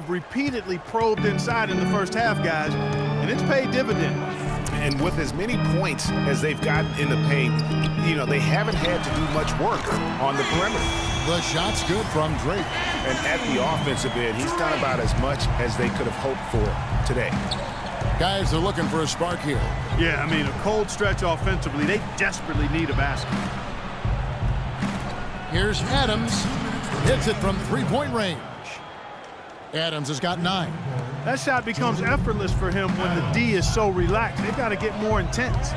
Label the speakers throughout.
Speaker 1: have repeatedly probed inside in the first half, guys, and it's paid dividends.
Speaker 2: And with as many points as they've gotten in the paint, you know, they haven't had to do much work on the perimeter.
Speaker 3: The shot's good from Drake.
Speaker 2: And at the offensive end, he's done about as much as they could have hoped for today.
Speaker 3: Guys, they're looking for a spark here.
Speaker 1: Yeah, I mean, a cold stretch offensively. They desperately need a basket.
Speaker 3: Here's Adams. Hits it from three-point range. Adams has got 9.
Speaker 1: That shot becomes effortless for him when the D is so relaxed. They've got to get more intense.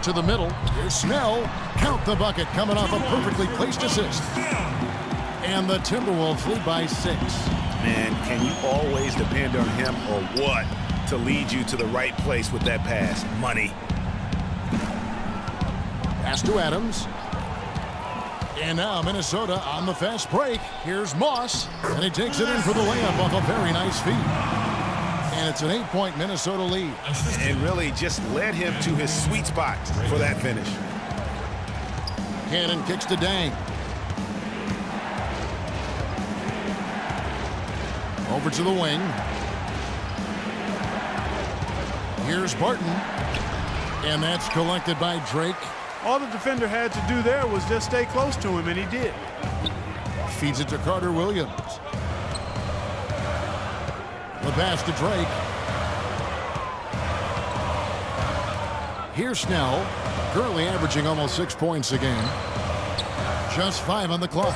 Speaker 3: To the middle. Here's Snell. Count the bucket coming off a perfectly placed assist. And the Timberwolves lead by 6.
Speaker 2: Man, can you always depend on him or what to lead you to the right place with that pass? Money.
Speaker 3: Pass to Adams. And now Minnesota on the fast break. Here's Moss. And he takes it in for the layup off a very nice feed. And it's an 8-point Minnesota lead.
Speaker 2: And really just led him to his sweet spot for that finish.
Speaker 3: Cannon kicks to Dang. Over to the wing. Here's Barton. And that's collected by Drake.
Speaker 1: All the defender had to do there was just stay close to him, and he did.
Speaker 3: Feeds it to Carter Williams. The pass to Drake. Here's Snell, currently averaging almost 6 points a game. Just 5 on the clock.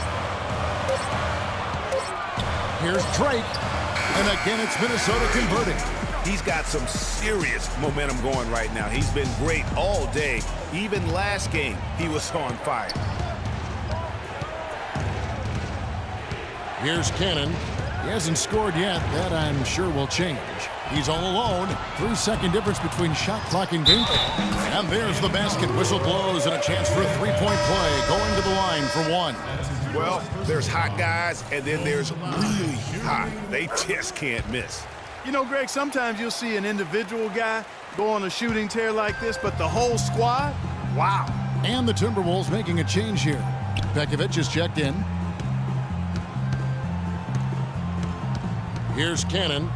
Speaker 3: Here's Drake. And again, it's Minnesota converting.
Speaker 2: He's got some serious momentum going right now. He's been great all day. Even last game, he was on fire.
Speaker 3: Here's Cannon. He hasn't scored yet. That, I'm sure, will change. He's all alone. 3-second difference between shot clock and game. And there's the basket. Whistle blows and a chance for a three-point play. Going to the line for 1.
Speaker 2: Well, there's hot guys, and then there's really hot. They just can't miss.
Speaker 1: You know, Greg, sometimes you'll see an individual guy go on a shooting tear like this, but the whole squad, wow.
Speaker 3: And the Timberwolves making a change here. Pekovic is checked in. Here's Cannon.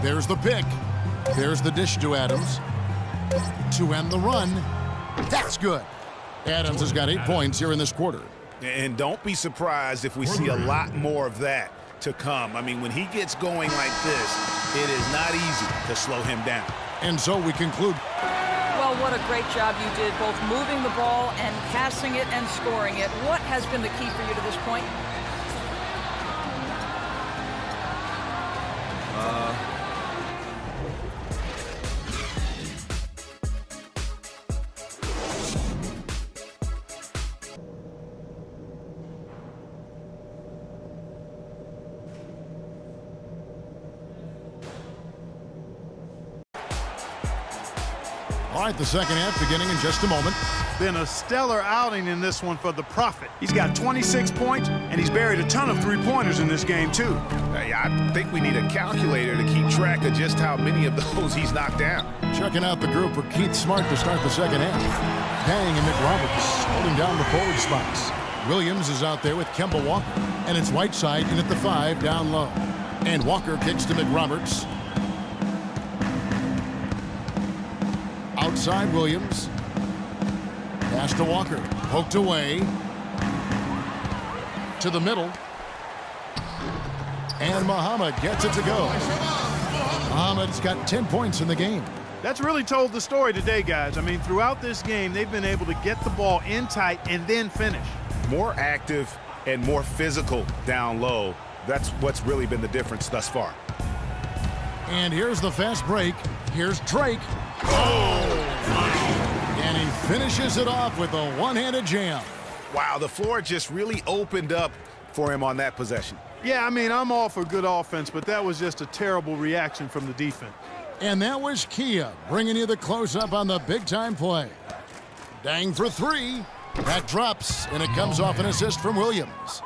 Speaker 3: There's the pick. There's the dish to Adams. To end the run. That's good. Adams has got 8 points here in this quarter.
Speaker 2: And don't be surprised if we see a lot more of that to come. I mean, when he gets going like this, it is not easy to slow him down.
Speaker 3: And so we conclude.
Speaker 4: Well, what a great job you did, both moving the ball and passing it and scoring it. What has been the key for you to this point?
Speaker 3: All right, the second half beginning in just a moment.
Speaker 1: Been a stellar outing in this one for the Prophet. He's got 26 points, and he's buried a ton of three-pointers in this game, too.
Speaker 2: I think we need a calculator to keep track of just how many of those he's knocked down.
Speaker 3: Checking out the group for Keith Smart to start the second half. Dang and McRoberts holding down the forward spots. Williams is out there with Kemba Walker. And it's Whiteside in at the 5 down low. And Walker kicks to McRoberts. Outside Williams. Pass to Walker. Poked away. To the middle. And Muhammad gets it to go. Muhammad's got 10 points in the game.
Speaker 1: That's really told the story today, guys. I mean, throughout this game, they've been able to get the ball in tight and then finish.
Speaker 2: More active and more physical down low. That's what's really been the difference thus far.
Speaker 3: And here's the fast break. Here's Drake. Oh! And he finishes it off with a one-handed jam.
Speaker 2: Wow, the floor just really opened up for him on that possession.
Speaker 1: Yeah, I mean, I'm all for good offense, but that was just a terrible reaction from the defense.
Speaker 3: And that was Kia bringing you the close-up on the big-time play. Dang for 3. That drops, and it comes off an assist from Williams.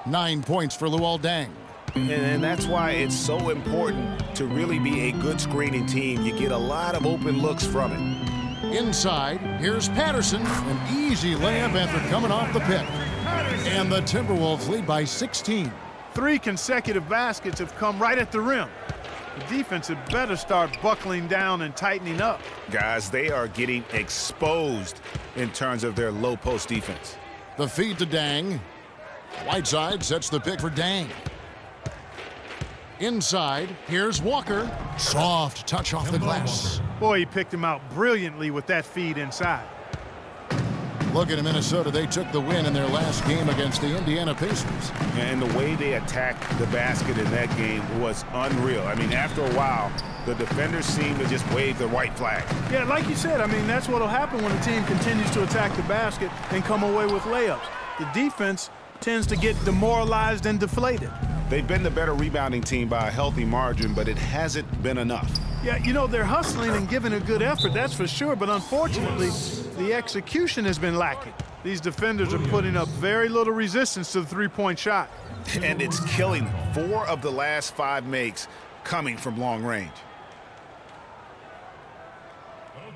Speaker 3: 9 points for Luol Deng.
Speaker 2: And that's why it's so important to really be a good screening team. You get a lot of open looks from it.
Speaker 3: Inside, here's Patterson. An easy layup after coming off the pick. And the Timberwolves lead by 16.
Speaker 1: 3 consecutive baskets have come right at the rim. The defense had better start buckling down and tightening up.
Speaker 2: Guys, they are getting exposed in terms of their low post defense.
Speaker 3: The feed to Dang. Whiteside sets the pick for Dang. Inside, here's Walker. Soft touch off the glass.
Speaker 1: Boy, he picked him out brilliantly with that feed inside.
Speaker 3: Looking at Minnesota, they took the win in their last game against the Indiana Pacers.
Speaker 2: And the way they attacked the basket in that game was unreal. I mean, after a while, the defenders seemed to just wave the white flag.
Speaker 1: Yeah, like you said, I mean, that's what will happen when a team continues to attack the basket and come away with layups. The defense tends to get demoralized and deflated.
Speaker 2: They've been the better rebounding team by a healthy margin, but it hasn't been enough.
Speaker 1: Yeah, you know, they're hustling and giving a good effort, that's for sure, but unfortunately, the execution has been lacking. These defenders are putting up very little resistance to the three-point shot.
Speaker 2: And it's killing them. 4 of the last 5 makes coming from long range.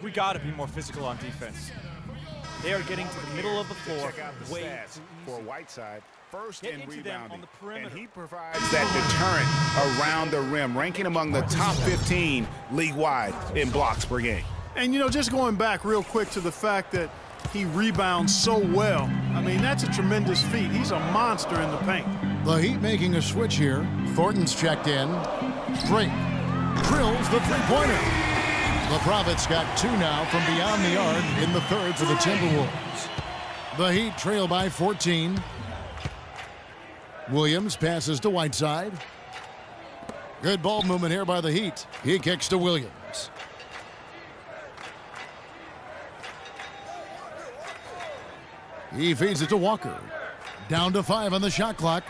Speaker 5: We got to be more physical on defense. They are getting to the middle of the floor.
Speaker 2: Check out the
Speaker 5: way
Speaker 2: stats
Speaker 5: too
Speaker 2: for
Speaker 5: easy.
Speaker 2: Whiteside. First
Speaker 5: Get
Speaker 2: in
Speaker 5: into them
Speaker 2: rebounding,
Speaker 5: on the perimeter.
Speaker 2: and he provides that deterrent around the rim, ranking among the top 15 league-wide in blocks per game.
Speaker 1: And, you know, just going back real quick to the fact that he rebounds so well, I mean, that's a tremendous feat. He's a monster in the paint.
Speaker 3: The Heat making a switch here. Thornton's checked in. Drake drills the three-pointer. The Profits got 2 now from beyond the arc in the third for the Timberwolves. The Heat trail by 14. Williams passes to Whiteside. Good ball movement here by the Heat. He kicks to Williams. He feeds it to Walker. Down to 5 on the shot clock.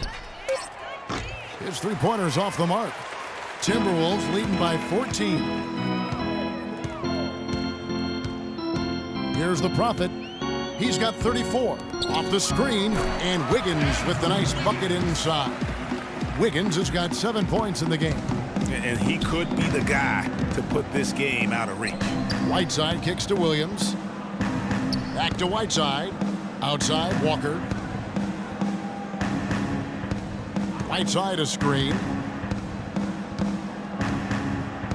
Speaker 3: His three-pointer's off the mark. Timberwolves leading by 14. Here's the Prophet. He's got 34. Off the screen, and Wiggins with the nice bucket inside. Wiggins has got 7 points in the game.
Speaker 2: And he could be the guy to put this game out of reach.
Speaker 3: Whiteside kicks to Williams. Back to Whiteside. Outside, Walker. Whiteside a screen.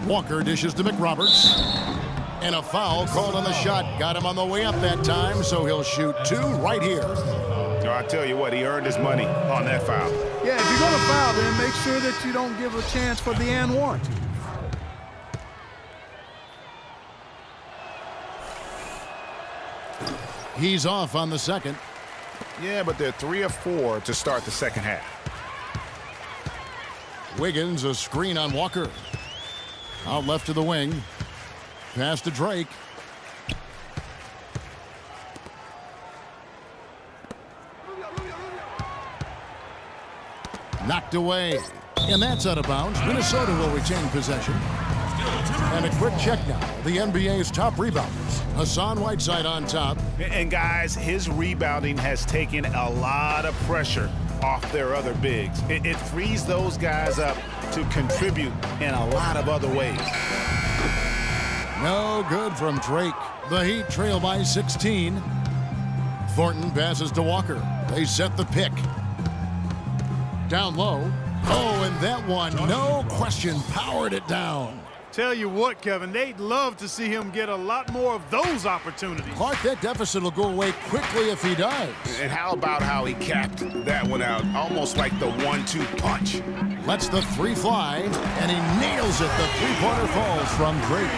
Speaker 3: Walker dishes to McRoberts. And a foul called on the shot. Got him on the way up that time, so he'll shoot 2 right here.
Speaker 2: No, I tell you what, he earned his money on that foul.
Speaker 1: Yeah, if you're going to foul, then make sure that you don't give a chance for the and one.
Speaker 3: He's off on the second.
Speaker 2: Yeah, but they're 3 of 4 to start the second half.
Speaker 3: Wiggins a screen on Walker. Out left to the wing. Pass to Drake. Knocked away. And that's out of bounds. Minnesota will retain possession. And a quick check now. The NBA's top rebounders. Hassan Whiteside on top.
Speaker 2: And guys, his rebounding has taken a lot of pressure off their other bigs. It frees those guys up to contribute in a lot of other ways.
Speaker 3: No good from Drake. The Heat trail by 16. Thornton passes to Walker. They set the pick. Down low. Oh, and that one, no question, powered it down.
Speaker 1: Tell you what, Kevin, they'd love to see him get a lot more of those opportunities.
Speaker 3: Clark, that deficit will go away quickly if he does.
Speaker 2: And how about how he capped that one out, almost like the 1-2 punch.
Speaker 3: Lets the 3 fly, and he nails it. The three-pointer falls from Drake.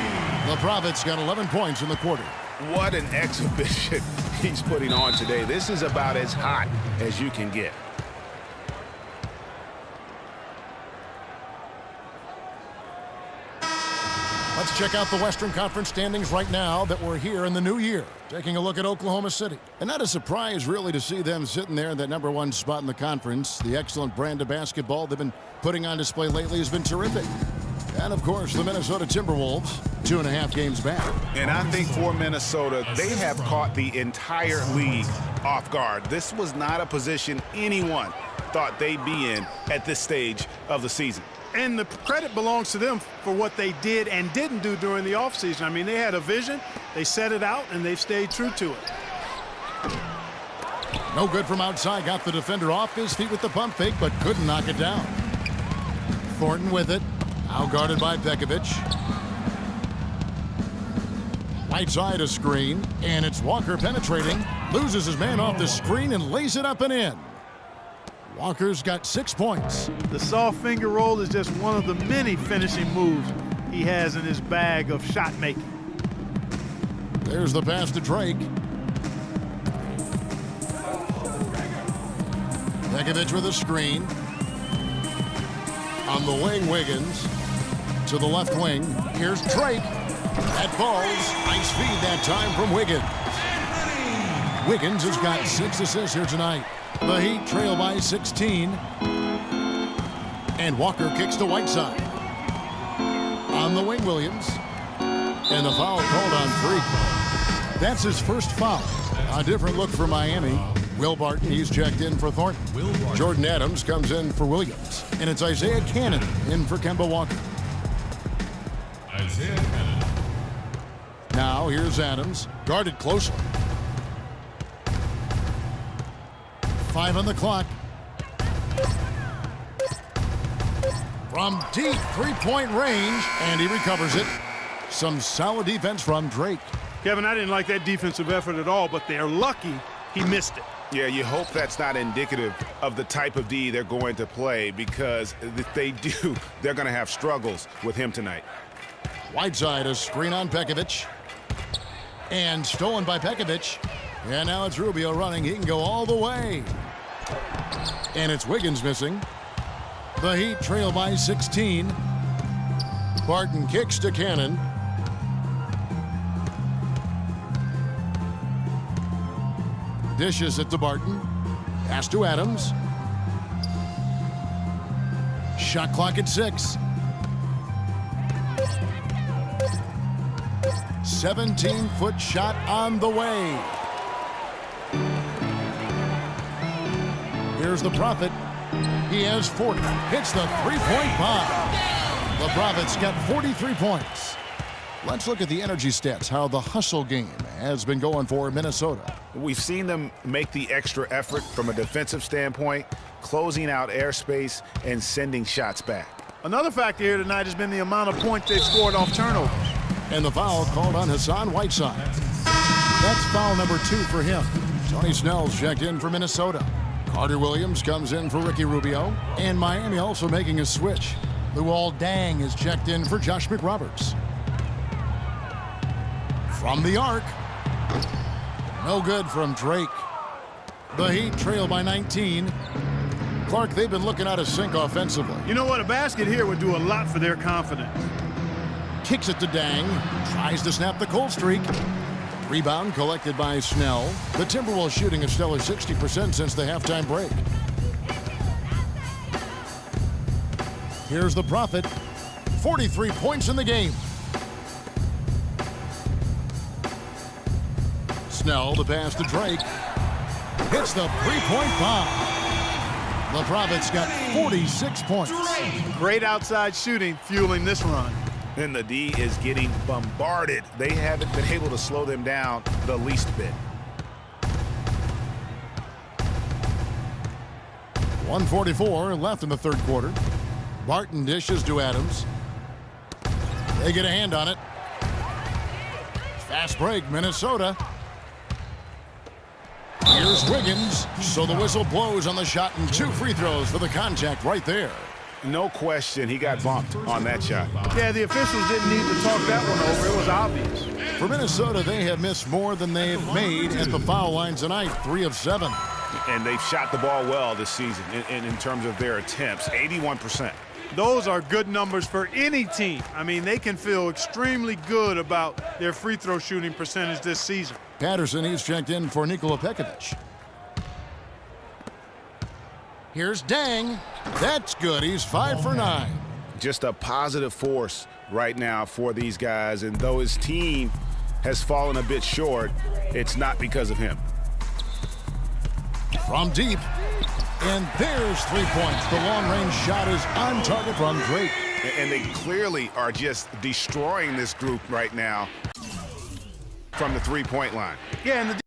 Speaker 3: The Profits got 11 points in the quarter.
Speaker 2: What an exhibition he's putting on today. This is about as hot as you can get.
Speaker 3: Let's check out the Western Conference standings right now that we're here in the new year. Taking a look at Oklahoma City. And not a surprise, really, to see them sitting there in that #1 spot in the conference. The excellent brand of basketball they've been putting on display lately has been terrific. And, of course, the Minnesota Timberwolves, 2.5 games back.
Speaker 2: And I think for Minnesota, they have caught the entire league off guard. This was not a position anyone thought they'd be in at this stage of the season.
Speaker 1: And the credit belongs to them for what they did and didn't do during the offseason. I mean, they had a vision, they set it out, and they've stayed true to it.
Speaker 3: No good from outside. Got the defender off his feet with the pump fake, but couldn't knock it down. Thornton with it. Now guarded by Pekovic. Right side a screen, and it's Walker penetrating. Loses his man off the screen and lays it up and in. Walker's got 6 points.
Speaker 1: The soft finger roll is just one of the many finishing moves he has in his bag of shot making.
Speaker 3: There's the pass to Drake. Pekovic with a screen. On the wing, Wiggins. To the left wing. Here's Drake. That falls. Nice feed that time from Wiggins. Wiggins has got 6 assists here tonight. The Heat trail by 16. And Walker kicks to Whiteside. On the wing, Williams. And the foul called on Freak. That's his first foul. A different look for Miami. Will Barton, he's checked in for Thornton. Jordan Adams comes in for Williams. And it's Isaiah Cannon in for Kemba Walker. Now here's Adams, guarded closely. 5 on the clock. From deep three-point range, and he recovers it. Some solid defense from Drake.
Speaker 1: Kevin, I didn't like that defensive effort at all, but they're lucky he missed it.
Speaker 2: Yeah, you hope that's not indicative of the type of D they're going to play, because if they do, they're going to have struggles with him tonight.
Speaker 3: Whiteside, a screen on Pekovic. And stolen by Pekovic. And now it's Rubio running. He can go all the way. And it's Wiggins missing. The Heat trail by 16. Barton kicks to Cannon. Dishes it to Barton. Pass to Adams. Shot clock at 6. 17-foot shot on the way. Here's the Prophet. He has 40. Hits the three-point bomb. The Prophet's got 43 points. Let's look at the energy stats, how the hustle game has been going for Minnesota.
Speaker 2: We've seen them make the extra effort from a defensive standpoint, closing out airspace and sending shots back.
Speaker 1: Another factor here tonight has been the amount of points they've scored off turnovers.
Speaker 3: And the foul called on Hassan Whiteside. That's foul number 2 for him. Tony Snell's checked in for Minnesota. Carter Williams comes in for Ricky Rubio. And Miami also making a switch. Luol Deng is checked in for Josh McRoberts. From the arc. No good from Drake. The Heat trail by 19. Clark, they've been looking out of sync offensively.
Speaker 1: You know what? A basket here would do a lot for their confidence.
Speaker 3: Kicks it to Deng. Tries to snap the cold streak. Rebound collected by Snell. The Timberwolves shooting a stellar 60% since the halftime break. Here's the Prophet. 43 points in the game. Snell, the pass to Drake. Hits the three-point bomb. The Prophet's got 46 points.
Speaker 1: Great outside shooting fueling this run.
Speaker 2: And the D is getting bombarded. They haven't been able to slow them down the least bit.
Speaker 3: 1:44 left in the third quarter. Barton dishes to Adams. They get a hand on it. Fast break, Minnesota. Here's Wiggins. So the whistle blows on the shot and 2 free throws for the contact right there.
Speaker 2: No question, he got bumped on that shot.
Speaker 1: Yeah, the officials didn't need to talk that one over. It was obvious.
Speaker 3: For Minnesota, they have missed more than they've made at the foul line tonight, 3 of 7.
Speaker 2: And they've shot the ball well this season in terms of their attempts, 81%.
Speaker 1: Those are good numbers for any team. I mean, they can feel extremely good about their free throw shooting percentage this season.
Speaker 3: Patterson, he's checked in for Nikola Pekovic. Here's Deng. That's good. He's 5 for 9.
Speaker 2: just a positive force right now for these guys. And though his team has fallen a bit short, it's not because of him.
Speaker 3: From deep, and there's 3 points. The long-range shot is on target from Drake.
Speaker 2: And they clearly are just destroying this group right now from the three-point line.
Speaker 1: Yeah, and the